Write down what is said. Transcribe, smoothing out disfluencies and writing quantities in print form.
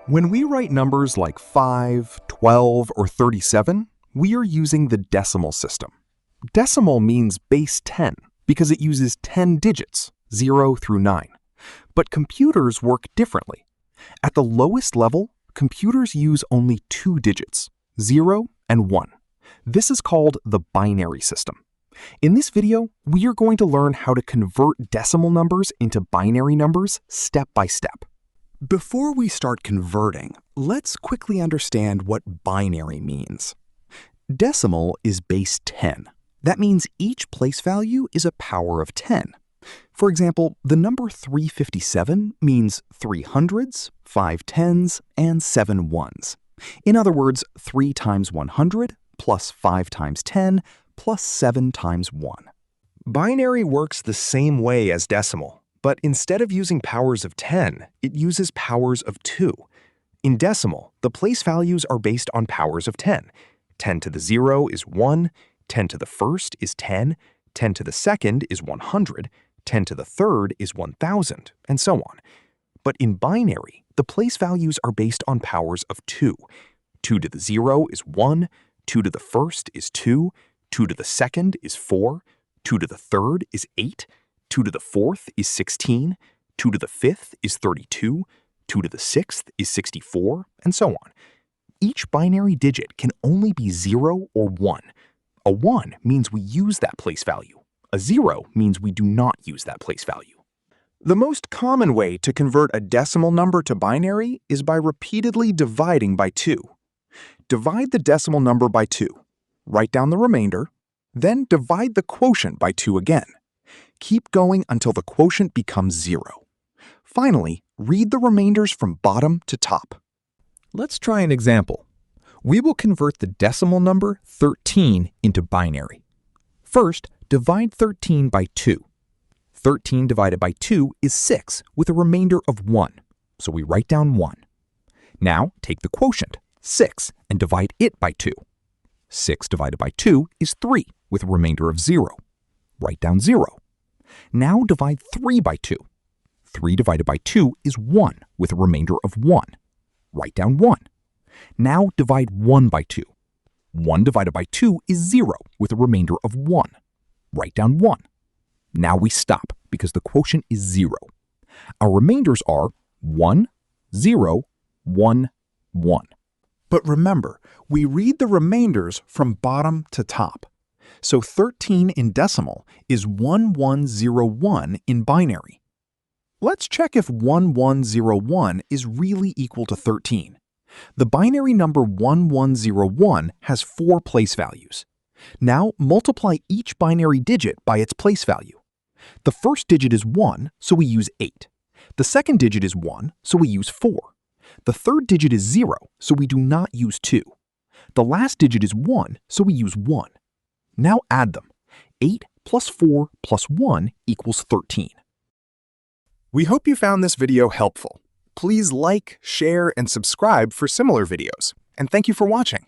When we write numbers like 5, 12, or 37, we are using the decimal system. Decimal means base 10 because it uses 10 digits, 0 through 9. But computers work differently. At the lowest level, computers use only 2 digits, 0 and 1. This is called the binary system. In this video, we are going to learn how to convert decimal numbers into binary numbers step by step. Before we start converting, let's quickly understand what binary means. Decimal is base 10. That means each place value is a power of 10. For example, the number 357 means 3 hundreds, 5 tens, and 7 ones. In other words, 3 times 100 plus 5 times 10 plus 7 times 1. Binary works the same way as decimal, but instead of using powers of 10, it uses powers of 2. In decimal, the place values are based on powers of 10. 10 to the 0 is 1, 10 to the first is 10, 10 to the second is 100, 10 to the third is 1000, and so on. But in binary, the place values are based on powers of 2. 2 to the 0 is 1, 2 to the first is 2, 2 to the second is 4, 2 to the third is 8, 2 to the fourth is 16, 2 to the fifth is 32, 2 to the sixth is 64, and so on. Each binary digit can only be 0 or 1. A 1 means we use that place value. A 0 means we do not use that place value. The most common way to convert a decimal number to binary is by repeatedly dividing by 2. Divide the decimal number by 2. Write down the remainder, then divide the quotient by 2 again. Keep going until the quotient becomes 0. Finally, read the remainders from bottom to top. Let's try an example. We will convert the decimal number 13 into binary. First, divide 13 by 2. 13 divided by 2 is 6 with a remainder of 1, so we write down 1. Now, take the quotient, 6, and divide it by 2. 6 divided by 2 is 3 with a remainder of 0. Write down 0. Now divide 3 by 2. 3 divided by 2 is 1 with a remainder of 1. Write down 1. Now divide 1 by 2. 1 divided by 2 is 0 with a remainder of 1. Write down 1. Now we stop because the quotient is 0. Our remainders are 1, 0, 1, 1. But remember, we read the remainders from bottom to top. So 13 in decimal is 1101 in binary. Let's check if 1101 is really equal to 13. The binary number 1101 has 4 place values. Now multiply each binary digit by its place value. The first digit is 1, so we use 8. The second digit is 1, so we use 4. The third digit is 0, so we do not use 2. The last digit is 1, so we use 1. Now add them. 8 plus 4 plus 1 equals 13. We hope you found this video helpful. Please like, share, and subscribe for similar videos. And thank you for watching.